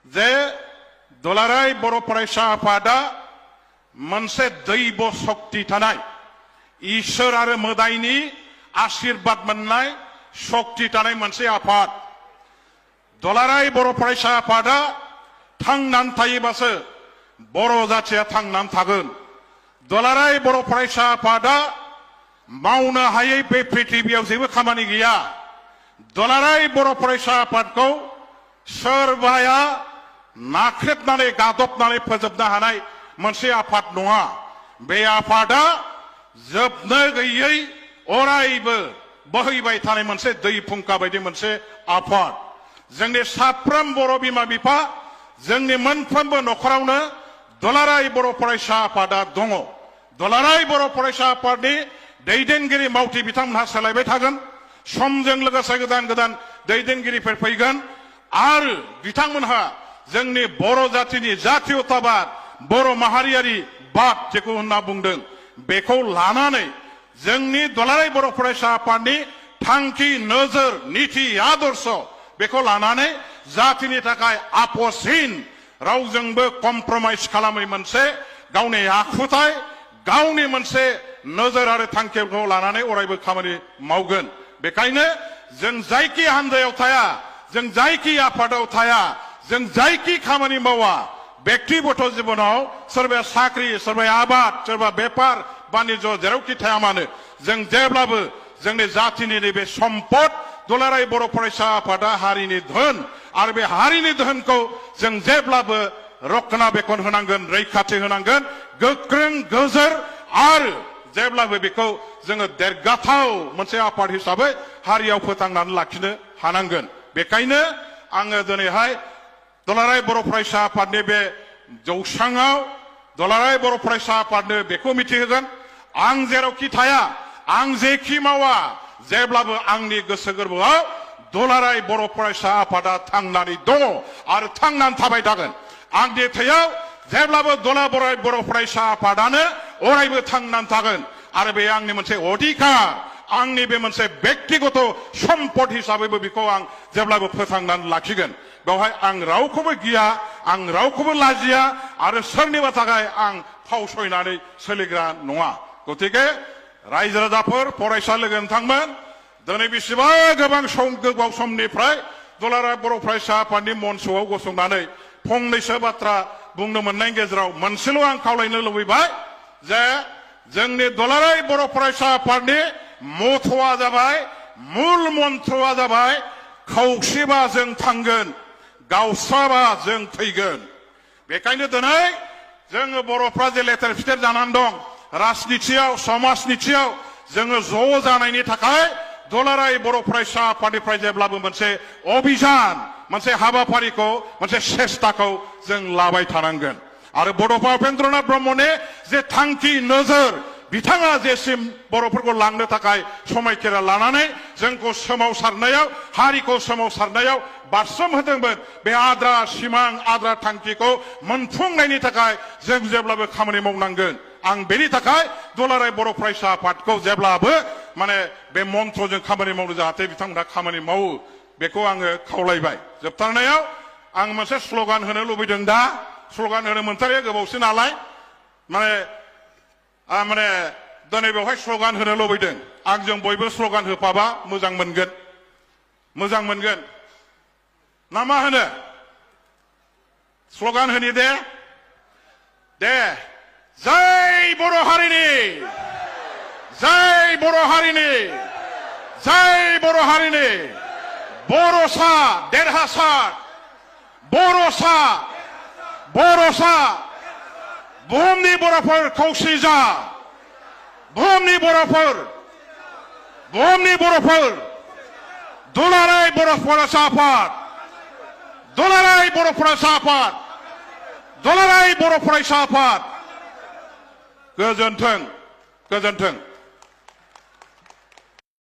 जे दुलाराय बर' फरायसा आफादा मोनसे दैब शक्ति थानाय इसोर आरो मोदायनि आशीर्बाद मोननाय शक्ति थानाय मोनसे आफाद। दुलाराय बर' फरायसा आफादा थांनानै थायोबासो बर' जाथिया थांनानै थागोन। दुलाराय बर' फरायसा आफादा मावनो हायै बे पृथिबियाव जेबो खामानि गैया। दुलाराय बर' फरायसा आफादखौ सोरबाया नाख्रेबनानै गादबनानै फोजोबनो हानाय मोनसे आफाद नङा। बे आफादा जोबनो गैयै अरायबो बोहैबाय थानाय मोनसे दै फुंखा बायदि मोनसे आफाद। जोंनि साफ्रोम बर' बिमा बिफा जोंनि मोनफ्रोमबो नखरावनो दुलाराय बर' फरायसा आफादा दङ। दुलाराय बर' फरायसा आफादनि दैदेनगिरि मावथि बिथांमोनहा सोलायबाय थागोन। समजों लोगोसे गोदान गोदान दैदेनगिरिफोर फैगोन आरो बिथांमोनहा जोंनि बर' जातिनि जातीयताबाद बर' माहारियारि बाद जेखौ होनना बुंदों बेखौ लानानै जोंनि दुलाराय बर' फरायसा आफादनि थांखि नोजोर नीति आदर्श बेखौ लानानै जातिनि थाखाय आपसहीन रावजोंबो कमप्रमाइज खालामै मोनसे गावनि आखुथाय गावनि मोनसे नोजोर आरो थांखिखौ लानानै अरायबो खामानि मावगोन। बेखायनो जों जायखि हान्जायाव थाया, जों जायखि आफादाव थाया, जों जायखि खामानि मावा, व्यक्तिगत जीवनाव सोरबाया साख्रि, सोरबाया आबाद, सोरबा बेपार बानिज्य जेरावखि थाया मानो जों जेब्लाबो जोंनि जातिनि नैबे सम्पद दुलाराय बर' फरायसा आफादा हारिनि धोन आरो बे हारिनि धोनखौ जों जेब्लाबो रक्षणाबेक्षण होनांगोन, रैखाथि होनांगोन, गोख्रों गोजोर आरो जेब्लाबो बेखौ जोङो देरगाथाव मोनसे आफाद हिसाबै हारियाव फोथांनानै लाखिनो हानांगोन। बेखायनो आङो दिनैहाय दुलाराय बर' फरायसा आफादनि बे जौसाङाव दुलाराय बर' फरायसा आफादनो बेखौ मिथिहोगोन, आं जेरावखि थाया, आं जेखि मावा, जेब्लाबो आंनि गोसो गोरबोआव दुलाराय बर' फरायसा आफादा थांनानै दङ आरो थांनानै थाबाय थागोन। आंनि थैयाव जेब्लाबो दुलाराय बर' फरायसा आफादानो अरायबो थांनानै थागोन आरो बे आंनि मोनसे अधिकार, आंनि बे मोनसे व्यक्तिगत सम्पद हिसाबैबो बेखौ आं जेब्लाबो फोथांनानै लाखिगोन। बेवहाय आं रावखौबो गिया, आं रावखौबो लाजिया आरो सोरनिबा थाखाय आं फावसयनानै सोलिग्रा नङा। गतिके रायजो राजाफोर, फरायसा लोगो नोंथांमोन, दिनै बेसेबा गोबाव समनिफ्राय दुलाराय बर' फरायसा आफादनि मन्चआव गसंनानै फंनैसो बाथ्रा बुंनो मोननायनि गेजेराव मोनसेल' आं खावलायनो लुबैबाय जे जोंनि दुलाराय बर' फरायसा आफादनि मथ'आ जाबाय, मुल मन्त्रआ जाबाय, खौसेबा जों थांगोन, गावस्राबा जों थैगोन। बेखायनो दिनै जोङो बर'फ्रा जे लेथेर फिथेर जानानै दं राजनितियाव, समाजनितियाव जोङो ज' जानायनि थाखाय दुलाराय बर' फरायसा आफादनिफ्राय जेब्लाबो मोनसे अभियान, मोनसे हाबाफारिखौ, मोनसे सेस्ताखौ जों लाबाय थानांगोन। आरो बड'फा उपेन्द्रनाथ ब्रह्मनि जे थांखि नोजोर, बिथाङा जेसिम बर'फोरखौ लांनो थाखाय समायखेरा लानानै जोंखौ सोमावसारनायाव, हारिखौ सोमावसारनायाव बारसोम होदोंमोन, बे आद्रा सिमां, आद्रा थांखिखौ मोनफुंनायनि थाखाय जों जेब्लाबो खामानि मावनांगोन। आं बेनि थाखाय दुलाराय बर' फरायसा आफादखौ जेब्लाबो माने बे मन्त्रजों खामानि मावनो जाहाथे बिथांमोनहा खामानि मावो बेखौ आङो खावलायबाय। जोबथारनायाव आं मोनसे स्लगान होनो लुबैदों। दा स्लगान होनो मोनथारिया गोबावसो नालाय माने दिनै बेवहाय स्लगान होनो लुबैदों। आंजों बयबो स्लगान होफाबा मोजां मोनगोन, मोजां मोनगोन ना मा होनो? स्लगान होनि दे जय बर' हारिनि, जय बर' हारिनि, जय बर' हारिनि, बर'सा देरहासार, बर'सा, बर'सा, बुहुमनि बर'फोर खौसे जा, बुहुमनि बर'फोर, बुहुमनि बर'फोर, दुलाराय बर' फरायसा आफाद, दुलाराय बर' फरायसा आफाद, दुलाराय बर' फरायसा आफाद, गोजोन्थों, गोजोन्थों।